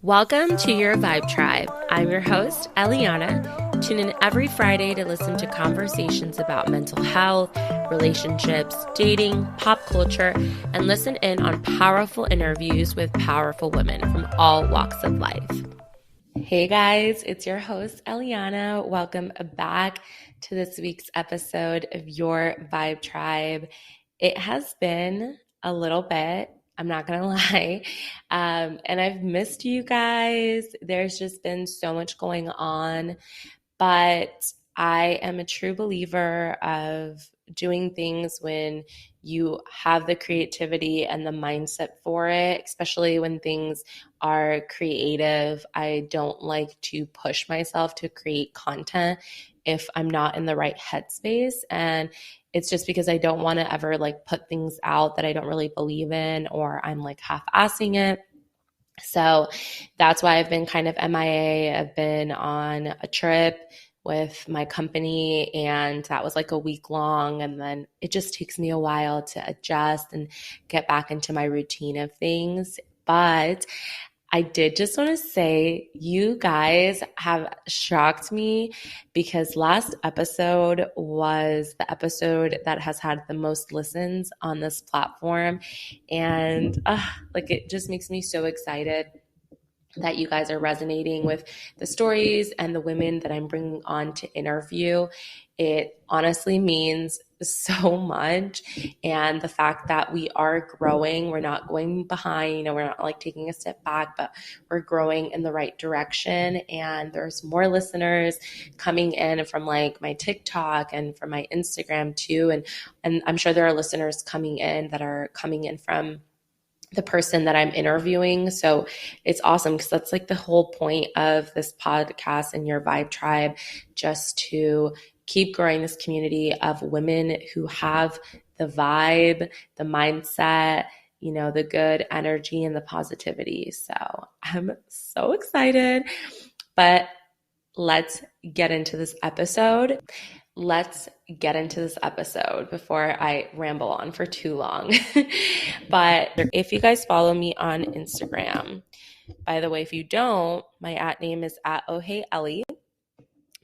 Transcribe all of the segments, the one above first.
Welcome to your Vibe Tribe. I'm your host, Eliana. Tune in every Friday to listen to conversations about mental health, relationships, dating, pop culture, and listen in on powerful interviews with powerful women from all walks of life. Hey guys, it's your host, Eliana. Welcome back to this week's episode of your Vibe Tribe. It has been a little bit, I'm not going to lie, and I've missed you guys. There's just been so much going on, but I am a true believer of doing things when you have the creativity and the mindset for it, especially when things are creative. I don't like to push myself to create content if I'm not in the right headspace. And it's just because I don't want to ever put things out that I don't really believe in, or I'm half-assing it. So that's why I've been kind of MIA. I've been on a trip with my company, and that was a week long. And then it just takes me a while to adjust and get back into my routine of things. But I did just want to say you guys have shocked me, because last episode was the episode that has had the most listens on this platform. And it just makes me so excited that you guys are resonating with the stories and the women that I'm bringing on to interview. It honestly means so much. And the fact that we are growing, we're not going behind, we're not taking a step back, but we're growing in the right direction. And there's more listeners coming in from my TikTok and from my Instagram too. And I'm sure there are listeners coming in that are coming in from the person that I'm interviewing. So it's awesome, because that's the whole point of this podcast and your Vibe Tribe, just to keep growing this community of women who have the vibe, the mindset, the good energy and the positivity. So I'm so excited, but let's get into this episode. Before I ramble on for too long. But if you guys follow me on Instagram, by the way, if you don't, my @name is @oheyellie.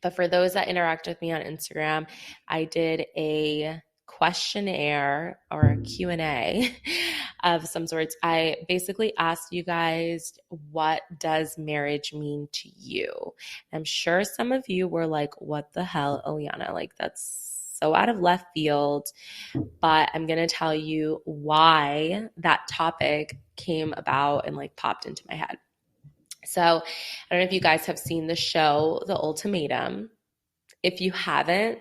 But for those that interact with me on Instagram, I did a questionnaire or a Q&A of some sorts. I basically asked you guys, what does marriage mean to you? I'm sure some of you were like, what the hell, Eliana? That's so out of left field. But I'm going to tell you why that topic came about and popped into my head. So I don't know if you guys have seen the show, The Ultimatum. If you haven't,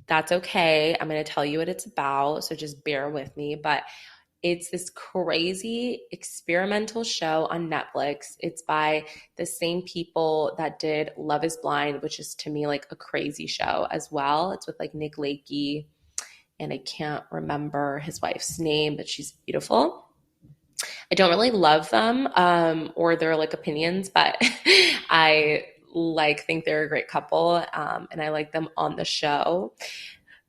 that's okay. I'm going to tell you what it's about, so just bear with me. But it's this crazy experimental show on Netflix. It's by the same people that did Love is Blind, which is to me a crazy show as well. It's with Nick Lakey, and I can't remember his wife's name, but she's beautiful. I don't really love them or their opinions, but I think they're a great couple, and I like them on the show.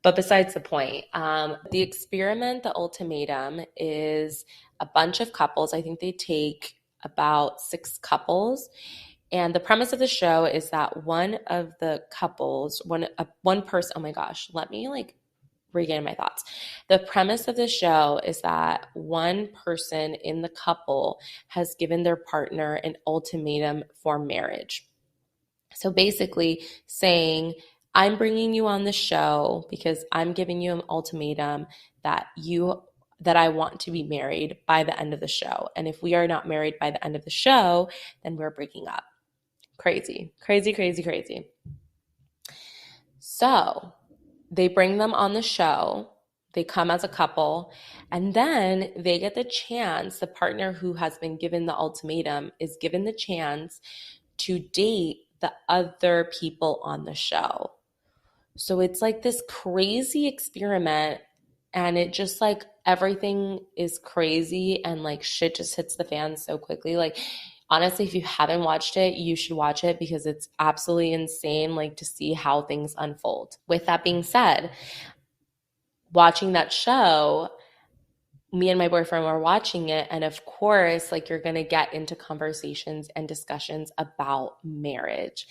But besides the point, the experiment, the ultimatum, is a bunch of couples. I think they take about 6 couples. And the premise of the show is that one of the couples, one person, oh my gosh, let me regain my thoughts. The premise of the show is that one person in the couple has given their partner an ultimatum for marriage. So basically saying, I'm bringing you on the show because I'm giving you an ultimatum that I want to be married by the end of the show. And if we are not married by the end of the show, then we're breaking up. Crazy, crazy, crazy, crazy. So they bring them on the show. They come as a couple, and then they get the chance, the partner who has been given the ultimatum is given the chance to date the other people on the show. So it's this crazy experiment, and it just everything is crazy, and shit just hits the fan so quickly. Honestly, if you haven't watched it, you should watch it, because it's absolutely insane to see how things unfold. With that being said, watching that show, me and my boyfriend were watching it, and of course, like, you're going to get into conversations and discussions about marriage.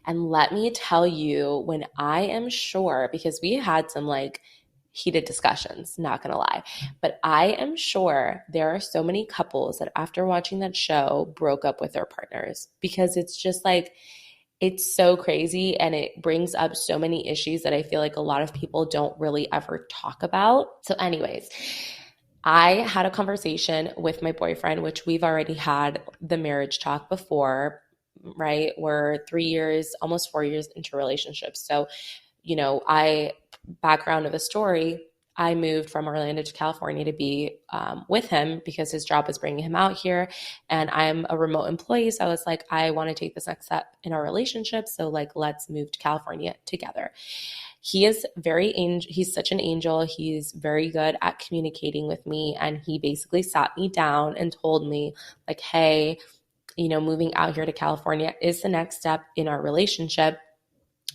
And let me tell you, when I am sure, because we had some like heated discussions, not going to lie, but I am sure there are so many couples that after watching that show broke up with their partners, because it's just like, it's so crazy, and it brings up so many issues that I feel like a lot of people don't really ever talk about. So, anyways, I had a conversation with my boyfriend, which we've already had the marriage talk before, right? We're 3 years, almost 4 years into relationships. So, background of the story, I moved from Orlando to California to be with him because his job was bringing him out here. And I'm a remote employee. So I was like, I want to take this next step in our relationship. So, like, let's move to California together. He is he's such an angel. He's very good at communicating with me. And he basically sat me down and told me, like, hey, moving out here to California is the next step in our relationship,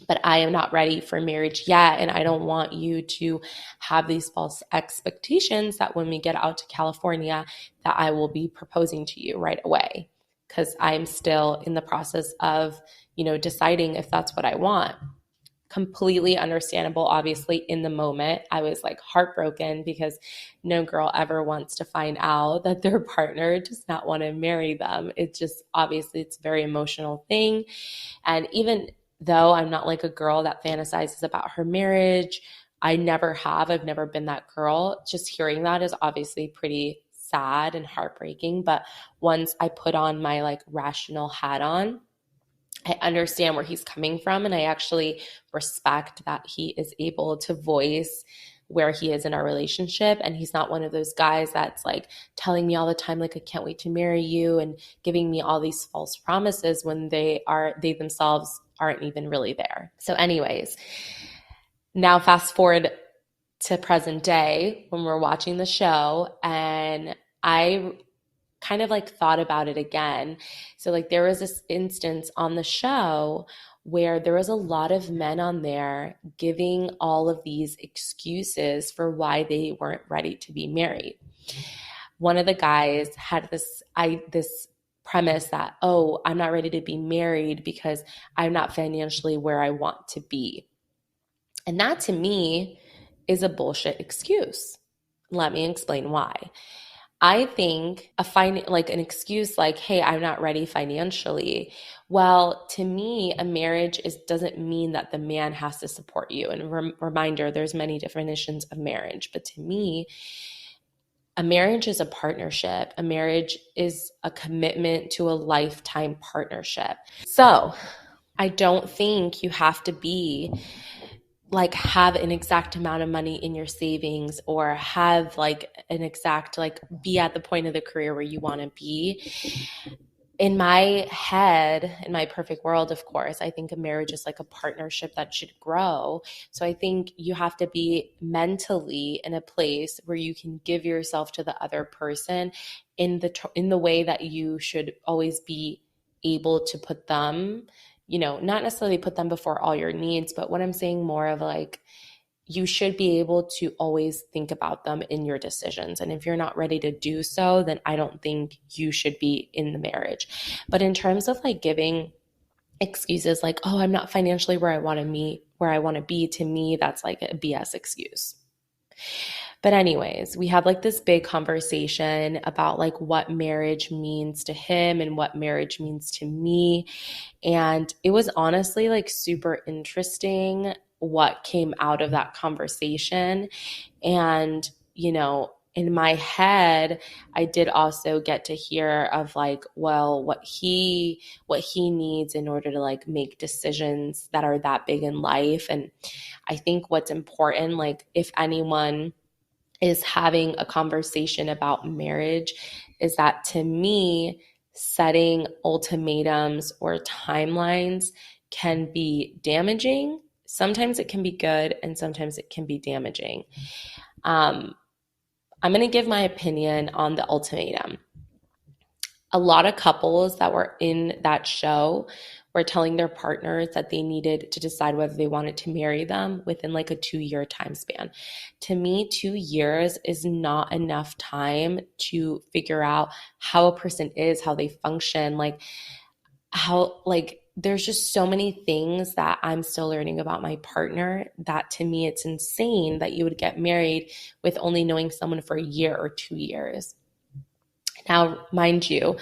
but I am not ready for marriage yet. And I don't want you to have these false expectations that when we get out to California, that I will be proposing to you right away. Because I'm still in the process of, deciding if that's what I want. Completely understandable. Obviously, in the moment, I was like heartbroken, because no girl ever wants to find out that their partner does not want to marry them. It's just, obviously, it's a very emotional thing. And even though I'm not like a girl that fantasizes about her marriage, I never have. I've never been that girl. Just hearing that is obviously pretty sad and heartbreaking. But once I put on my like rational hat on, I understand where he's coming from. And I actually respect that he is able to voice where he is in our relationship. And he's not one of those guys that's like telling me all the time, like, I can't wait to marry you, and giving me all these false promises when they themselves aren't even really there. So anyways, now fast forward to present day when we're watching the show, and I kind of like thought about it again. So like, there was this instance on the show where there was a lot of men on there giving all of these excuses for why they weren't ready to be married. One of the guys had this premise that, oh, I'm not ready to be married because I'm not financially where I want to be. And that, to me, is a bullshit excuse. Let me explain why. I think like an excuse like, hey, I'm not ready financially. Well, to me, a marriage doesn't mean that the man has to support you. And reminder, there's many definitions of marriage, but to me, a marriage is a partnership. A marriage is a commitment to a lifetime partnership. So I don't think you have to be like have an exact amount of money in your savings, or have like an exact, like, be at the point of the career where you want to be. In my head, in my perfect world, of course, I think a marriage is like a partnership that should grow. So I think you have to be mentally in a place where you can give yourself to the other person in the way that you should always be able to put them, not necessarily put them before all your needs, but what I'm saying more of like, you should be able to always think about them in your decisions. And if you're not ready to do so, then I don't think you should be in the marriage. But in terms of like giving excuses like, oh, I'm not financially where I want to be, to me, that's like a BS excuse. But anyways, we had like this big conversation about like what marriage means to him and what marriage means to me. And it was honestly like super interesting what came out of that conversation. And, in my head, I did also get to hear of like, well, what he needs in order to like make decisions that are that big in life. And I think what's important, like if anyone is having a conversation about marriage, is that, to me, setting ultimatums or timelines can be damaging. Sometimes it can be good, and sometimes it can be damaging. I'm going to give my opinion on the ultimatum. A lot of couples that were in that show were telling their partners that they needed to decide whether they wanted to marry them within like a 2-year time span. To me, 2 years is not enough time to figure out how a person is, how they function, like how, like, there's just so many things that I'm still learning about my partner that to me it's insane that you would get married with only knowing someone for a year or 2 years. Now, mind you,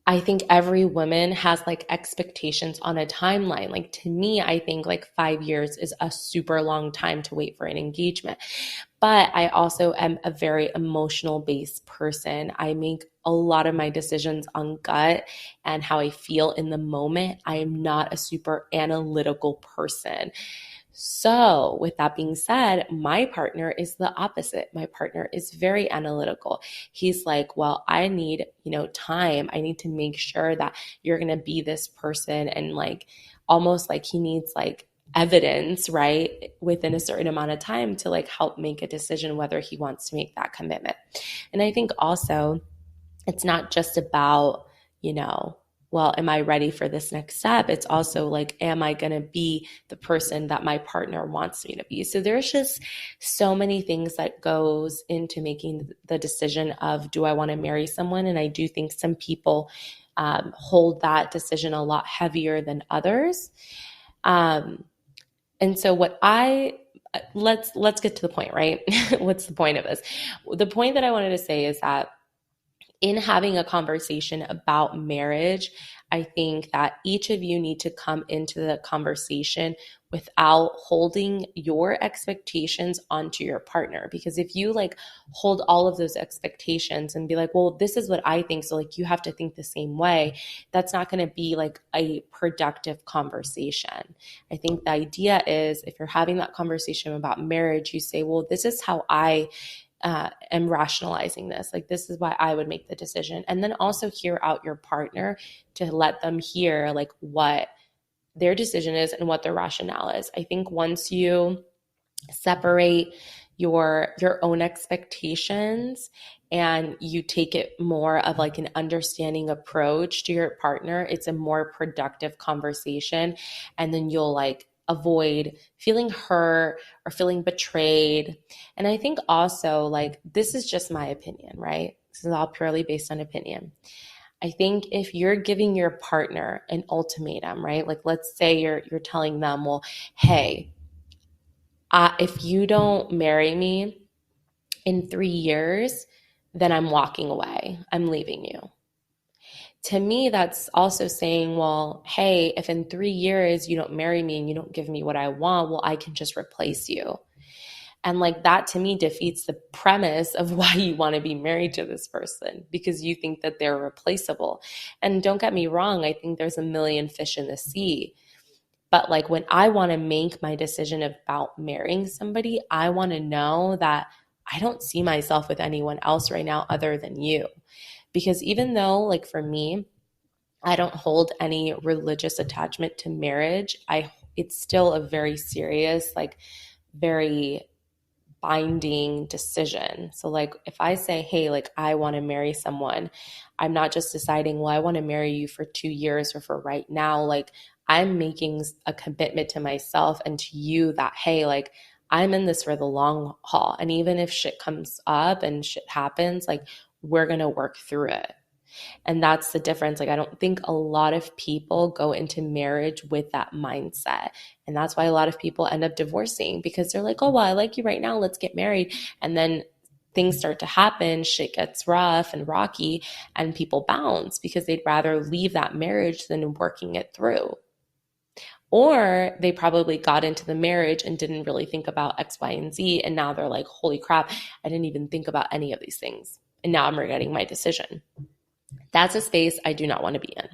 I think every woman has like expectations on a timeline. Like to me, I think like 5 years is a super long time to wait for an engagement. But I also am a very emotional based person. I make a lot of my decisions on gut and how I feel in the moment. I am not a super analytical person. So, with that being said, my partner is the opposite. My partner is very analytical. He's like, well, I need, time. I need to make sure that you're going to be this person. And like, almost like he needs like evidence, right, within a certain amount of time to like help make a decision whether he wants to make that commitment. And I think also it's not just about, well, am I ready for this next step? It's also like, am I going to be the person that my partner wants me to be? So there's just so many things that goes into making the decision of, do I want to marry someone? And I do think some people hold that decision a lot heavier than others. And so let's get to the point, right? What's the point of this? The point that I wanted to say is that in having a conversation about marriage, I think that each of you need to come into the conversation without holding your expectations onto your partner. Because if you like hold all of those expectations and be like, well, this is what I think, so like you have to think the same way, that's not going to be like a productive conversation. I think the idea is if you're having that conversation about marriage, you say, well, this is how I am rationalizing this. Like, this is why I would make the decision. And then also hear out your partner to let them hear like what their decision is and what their rationale is. I think once you separate your own expectations and you take it more of like an understanding approach to your partner, it's a more productive conversation. And then you'll like avoid feeling hurt or feeling betrayed. And I think also, like, this is just my opinion, right? This is all purely based on opinion. I think if you're giving your partner an ultimatum, right? Like, let's say you're telling them, well, hey, if you don't marry me in 3 years, then I'm walking away. I'm leaving you. To me, that's also saying, well, hey, if in 3 years you don't marry me and you don't give me what I want, well, I can just replace you. And like that to me defeats the premise of why you want to be married to this person, because you think that they're replaceable. And don't get me wrong, I think there's a million fish in the sea. But like when I want to make my decision about marrying somebody, I want to know that I don't see myself with anyone else right now other than you. Because even though, like for me, I don't hold any religious attachment to marriage, it's still a very serious, like very binding decision. So like if I say, hey, like I want to marry someone, I'm not just deciding, well, I want to marry you for 2 years or for right now. Like I'm making a commitment to myself and to you that, hey, like I'm in this for the long haul. And even if shit comes up and shit happens, like we're going to work through it. And that's the difference. Like, I don't think a lot of people go into marriage with that mindset. And that's why a lot of people end up divorcing, because they're like, oh, well, I like you right now. Let's get married. And then things start to happen, shit gets rough and rocky, and people bounce because they'd rather leave that marriage than working it through. Or they probably got into the marriage and didn't really think about X, Y, and Z. And now they're like, holy crap, I didn't even think about any of these things. And now I'm regretting my decision. That's a space I do not want to be in.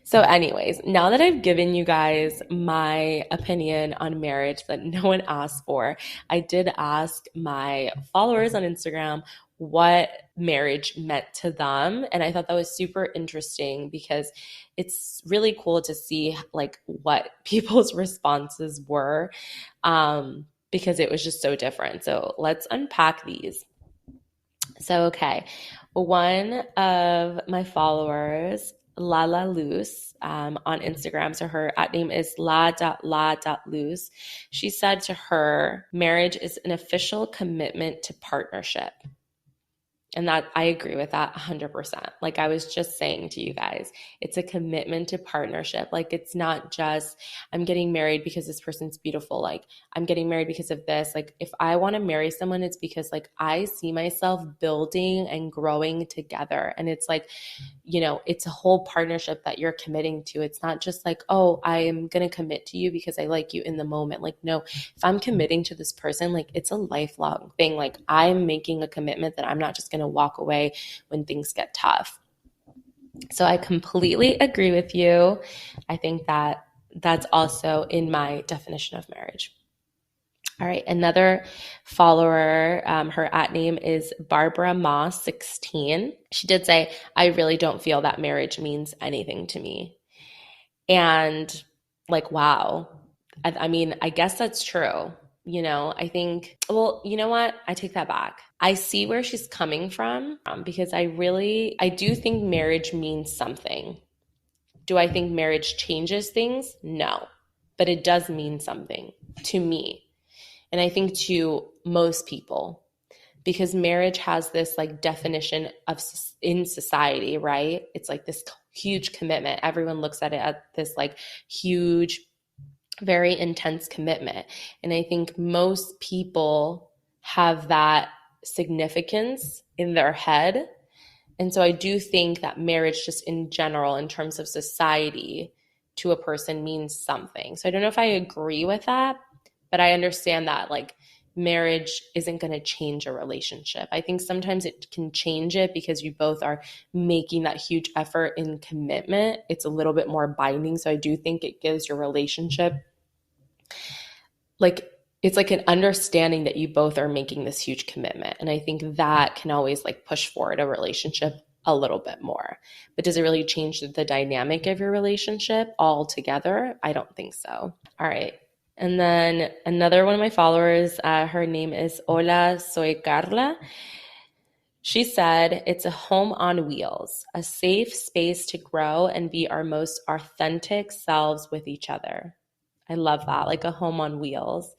So anyways, now that I've given you guys my opinion on marriage that no one asked for, I did ask my followers on Instagram what marriage meant to them. And I thought that was super interesting because it's really cool to see like what people's responses were, because it was just so different. So let's unpack these. So, okay. One of my followers Lala Luz on Instagram. So her at name is la.la.luz. She said to her, marriage is an official commitment to partnership. And that I agree with that 100%. Like I was just saying to you guys, it's a commitment to partnership. Like it's not just, I'm getting married because this person's beautiful. Like I'm getting married because of this. Like if I want to marry someone, it's because like I see myself building and growing together. And it's like, it's a whole partnership that you're committing to. It's not just like, oh, I am going to commit to you because I like you in the moment. Like, no, if I'm committing to this person, like it's a lifelong thing. Like I'm making a commitment that I'm not just going to walk away when things get tough. So I completely agree with you. I think that that's also in my definition of marriage. All right, another follower, her at name is Barbara Moss 16. She did say, I really don't feel that marriage means anything to me. And like, wow. I mean, I guess that's true. I think, well, you know what? I take that back. I see where she's coming from because I do think marriage means something. Do I think marriage changes things? No, but it does mean something to me. And I think to most people, because marriage has this like definition of in society, right? It's like this huge commitment. Everyone looks at it as this like huge, very intense commitment. And I think most people have that significance in their head. And so I do think that marriage just in general, in terms of society, to a person means something. So I don't know if I agree with that, but I understand that like marriage isn't going to change a relationship. I think sometimes it can change it because you both are making that huge effort in commitment. It's a little bit more binding. So I do think it gives your relationship like it's like an understanding that you both are making this huge commitment. And I think that can always like push forward a relationship a little bit more. But does it really change the dynamic of your relationship altogether? I don't think so. All right. And then another one of my followers, her name is Hola, soy Carla. She said, it's a home on wheels, a safe space to grow and be our most authentic selves with each other. I love that, like a home on wheels.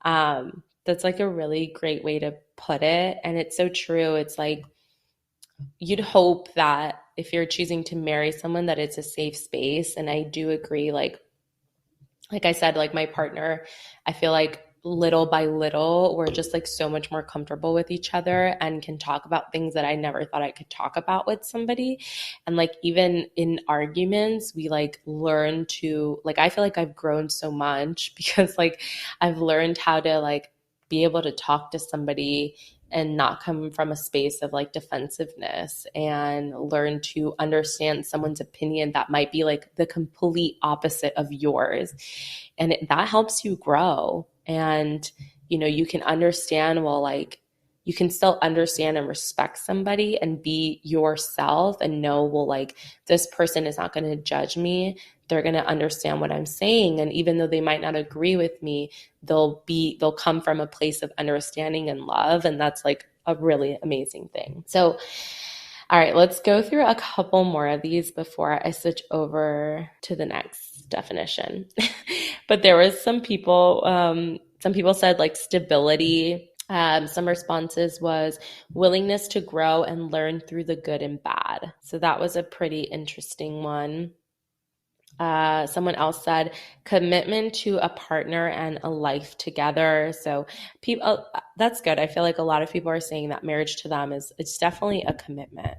That's like a really great way to put it. And it's so true. It's like you'd hope that if you're choosing to marry someone that it's a safe space. And I do agree, like I said, like my partner, I feel like little by little, we're just like so much more comfortable with each other and can talk about things that I never thought I could talk about with somebody. And like even in arguments, we like learn to like, I feel like I've grown so much because like I've learned how to like be able to talk to somebody and not come from a space of like defensiveness and learn to understand someone's opinion that might be like the complete opposite of yours. And that helps you grow. And, you can understand, well, like you can still understand and respect somebody and be yourself and know, well, like this person is not going to judge me. They're going to understand what I'm saying. And even though they might not agree with me, they'll come from a place of understanding and love. And that's like a really amazing thing. So, all right, let's go through a couple more of these before I switch over to the next definition. But there was some people said like stability. Some responses was willingness to grow and learn through the good and bad. So that was a pretty interesting one. Someone else said commitment to a partner and a life together. So people, that's good. I feel like a lot of people are saying that marriage to them it's definitely a commitment,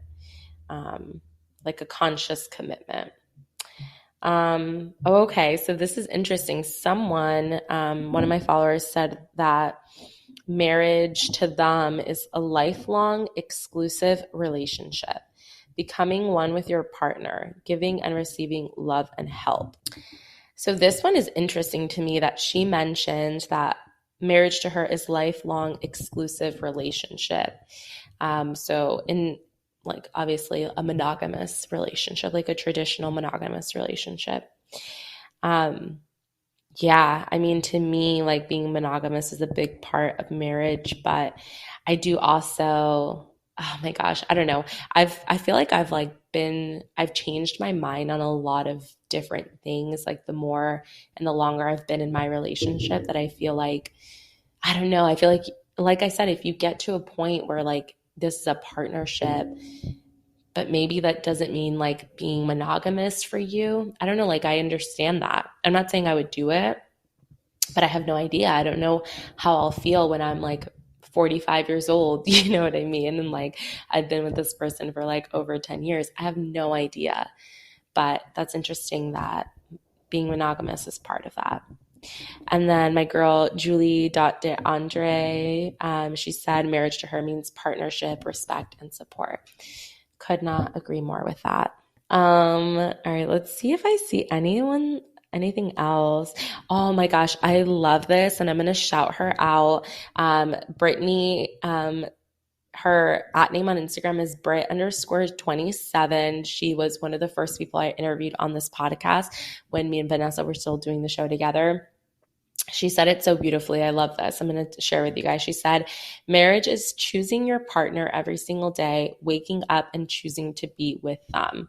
like a conscious commitment. Okay, so this is interesting. Someone, one of my followers said that marriage to them is a lifelong exclusive relationship, becoming one with your partner, giving and receiving love and help. So this one is interesting to me that she mentioned that marriage to her is lifelong exclusive relationship. So in like obviously a monogamous relationship, like a traditional monogamous relationship. Yeah, I mean, to me, like being monogamous is a big part of marriage, but I do also oh my gosh, I don't know. I feel like I've changed my mind on a lot of different things, like the more and the longer I've been in my relationship, that I feel like, I don't know, I feel like I said, if you get to a point where like this is a partnership, but maybe that doesn't mean like being monogamous for you. I don't know, like I understand that. I'm not saying I would do it, but I have no idea. I don't know how I'll feel when I'm like 45 years old. You know what I mean? And like I've been with this person for like over 10 years. I have no idea. But that's interesting that being monogamous is part of that. And then my girl, Julie De Andre, she said marriage to her means partnership, respect, and support. Could not agree more with that. All right, let's see if I see anything else. Oh my gosh, I love this, and I'm gonna shout her out. Brittany, her at name on Instagram is Brit_27. She was one of the first people I interviewed on this podcast when me and Vanessa were still doing the show together. She said it so beautifully. I love this. I'm going to share with you guys. She said, marriage is choosing your partner every single day, waking up and choosing to be with them.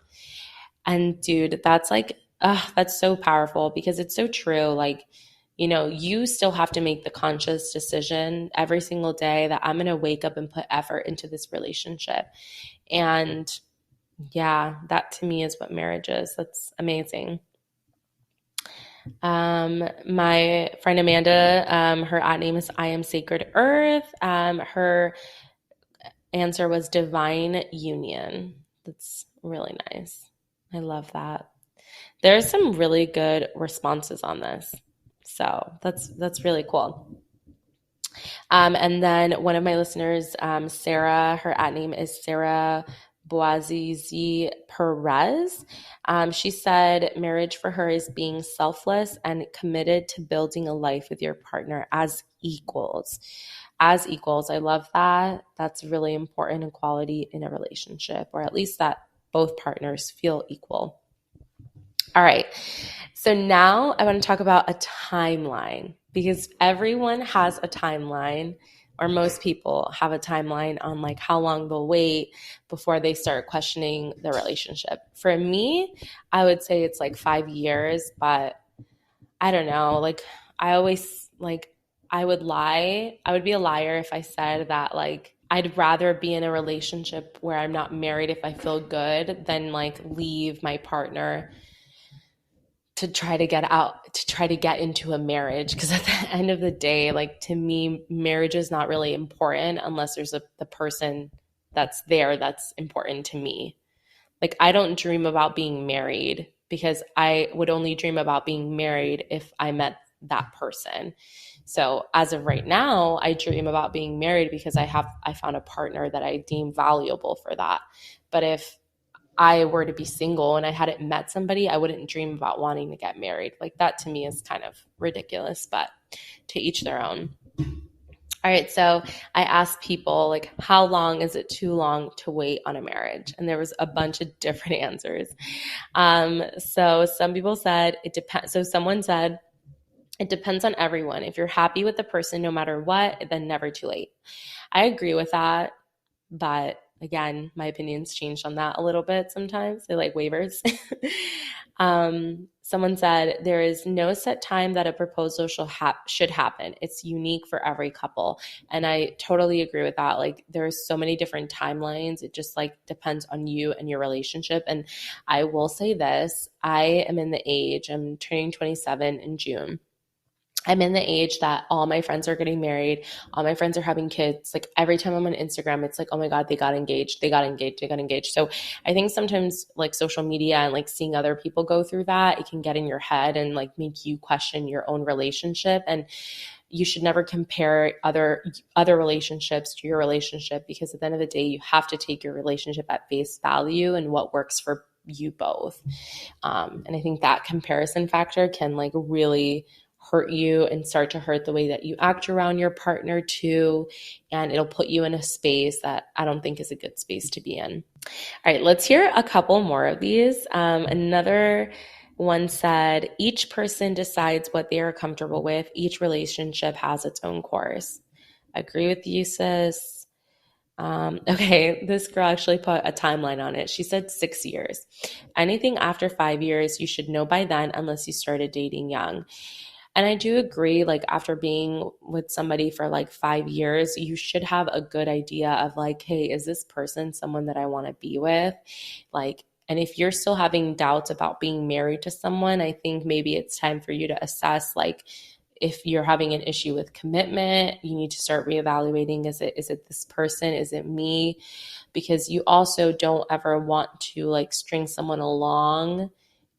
And dude, that's like, that's so powerful because it's so true. Like, you know, you still have to make the conscious decision every single day that I'm going to wake up and put effort into this relationship. And yeah, that to me is what marriage is. That's amazing. My friend Amanda, her at name is I Am Sacred Earth. Her answer was Divine Union. That's really nice. I love that. There's some really good responses on this. So that's really cool. And then one of my listeners, Sarah, her at name is Sarah Boazizi Perez. She said marriage for her is being selfless and committed to building a life with your partner as equals. As equals. I love that. That's really important quality in a relationship, or at least that both partners feel equal. All right. So now I want to talk about a timeline, because everyone has a timeline, or most people have a timeline on like how long they'll wait before they start questioning their relationship. For me, I would say it's like 5 years, but I don't know. Like I always like I would lie. I would be a liar if I said that like I'd rather be in a relationship where I'm not married if I feel good than like leave my partner to try to get out, to try to get into a marriage. Because at the end of the day, like to me, marriage is not really important unless there's the person that's there that's important to me. Like I don't dream about being married, because I would only dream about being married if I met that person. So as of right now, I dream about being married because I found a partner that I deem valuable for that. But if I were to be single and I hadn't met somebody, I wouldn't dream about wanting to get married. Like that to me is kind of ridiculous, but to each their own. All right, so I asked people like, how long is it too long to wait on a marriage? And there was a bunch of different answers. So some people said it depends. So someone said it depends on everyone. If you're happy with the person no matter what, then never too late. I agree with that. But again, my opinions changed on that a little bit sometimes. They like waivers. Someone said there is no set time that a proposal should happen. It's unique for every couple. And I totally agree with that. Like there's so many different timelines. It just like depends on you and your relationship. And I will say this, I am in the age, I'm turning 27 in June. I'm in the age that all my friends are getting married. All my friends are having kids. Like every time I'm on Instagram, it's like, oh my God, they got engaged. They got engaged. They got engaged. So I think sometimes like social media and like seeing other people go through that, it can get in your head and like make you question your own relationship. And you should never compare other relationships to your relationship, because at the end of the day, you have to take your relationship at face value and what works for you both. And I think that comparison factor can like really hurt you and start to hurt the way that you act around your partner too. And it'll put you in a space that I don't think is a good space to be in. All right, let's hear a couple more of these. Another one said, each person decides what they are comfortable with. Each relationship has its own course. Agree with you, sis. Okay, this girl actually put a timeline on it. She said 6 years. Anything after 5 years, you should know by then, unless you started dating young. And I do agree, like, after being with somebody for like 5 years, you should have a good idea of, like, hey, is this person someone that I want to be with? Like, and if you're still having doubts about being married to someone, I think maybe it's time for you to assess, like, if you're having an issue with commitment, you need to start reevaluating, is it this person? Is it me? Because you also don't ever want to like string someone along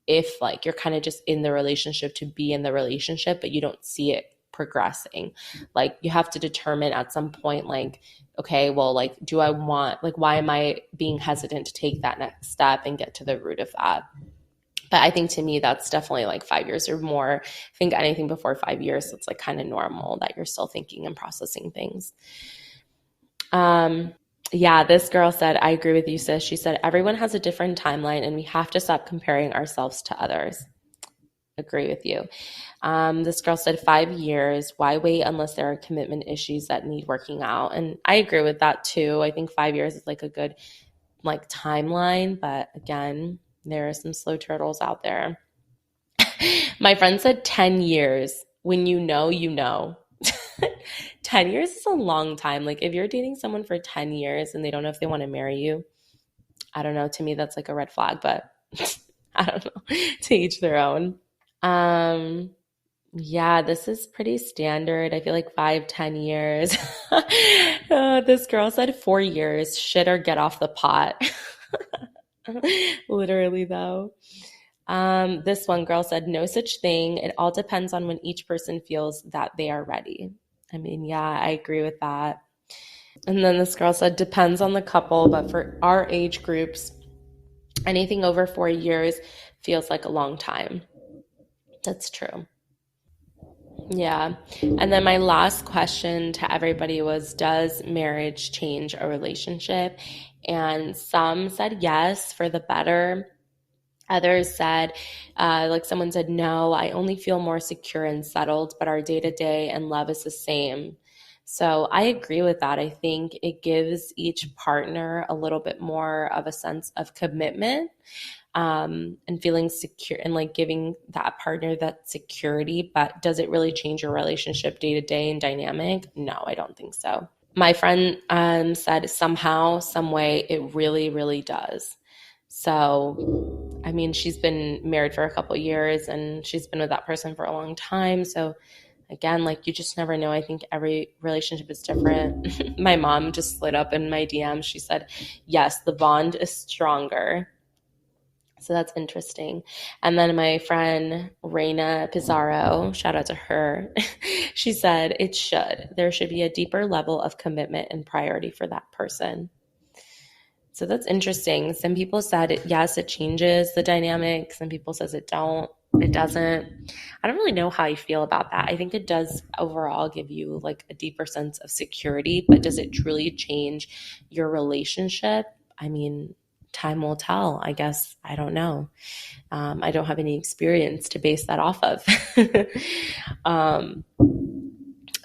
if like you're kind of just in the relationship to be in the relationship, but you don't see it progressing. Like, you have to determine at some point, like, okay, well, like, do I want, like, why am I being hesitant to take that next step and get to the root of that? But I think to me, that's definitely like 5 years or more. I think anything before 5 years, it's like kind of normal that you're still thinking and processing things. Um, yeah, this girl said, I agree with you, sis. She said, everyone has a different timeline and we have to stop comparing ourselves to others. Agree with you. This girl said 5 years. Why wait unless there are commitment issues that need working out? And I agree with that too. I think 5 years is like a good like timeline, but again, there are some slow turtles out there. My friend said 10 years. When you know, you know. 10 years is a long time. Like, if you're dating someone for 10 years and they don't know if they want to marry you, I don't know. To me, that's like a red flag, but I don't know. To each their own. Um, yeah, this is pretty standard. I feel like 5, 10 years. This girl said 4 years. Shit or get off the pot. Literally, though. This one girl said, no such thing. It all depends on when each person feels that they are ready. I mean, yeah, I agree with that. And then this girl said, depends on the couple, but for our age groups, anything over 4 years feels like a long time. That's true. Yeah. And then my last question to everybody was, does marriage change a relationship? And some said yes, for the better. Others said, like someone said, no, I only feel more secure and settled, but our day to day and love is the same. So I agree with that. I think it gives each partner a little bit more of a sense of commitment, and feeling secure and like giving that partner that security. But does it really change your relationship day to day and dynamic? No, I don't think so. My friend said somehow, some way, it really, really does. So, I mean, she's been married for a couple years and she's been with that person for a long time. So, again, like, you just never know. I think every relationship is different. My mom just slid up in my DM. She said, yes, the bond is stronger. So that's interesting. And then my friend Reina Pizarro, shout out to her, she said it should. There should be a deeper level of commitment and priority for that person. So that's interesting. Some people said yes, it changes the dynamic. Some people says it doesn't. I don't really know how I feel about that. I think it does overall give you like a deeper sense of security, but does it truly change your relationship? I mean, time will tell, I guess. I don't know. I don't have any experience to base that off of. um,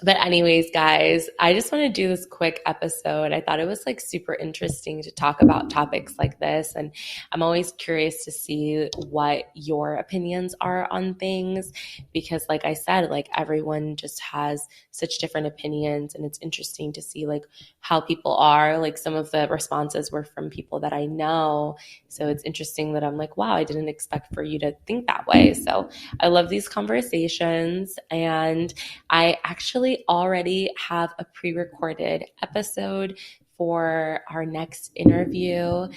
but anyways, guys, I just want to do this quick episode. I thought it was like super interesting to talk about topics like this. And I'm always curious to see what your opinions are on things because, like I said, like everyone just has such different opinions. And it's interesting to see like how people are. Like some of the responses were from people that I know. So it's interesting that I'm like, wow, I didn't expect for you to think that way. So I love these conversations. And I actually already have a pre-recorded episode for our next interview.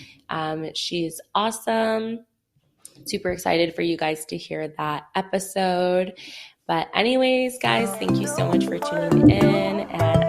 She's awesome. Super excited for you guys to hear that episode. But anyways, guys, thank you so much for tuning in, and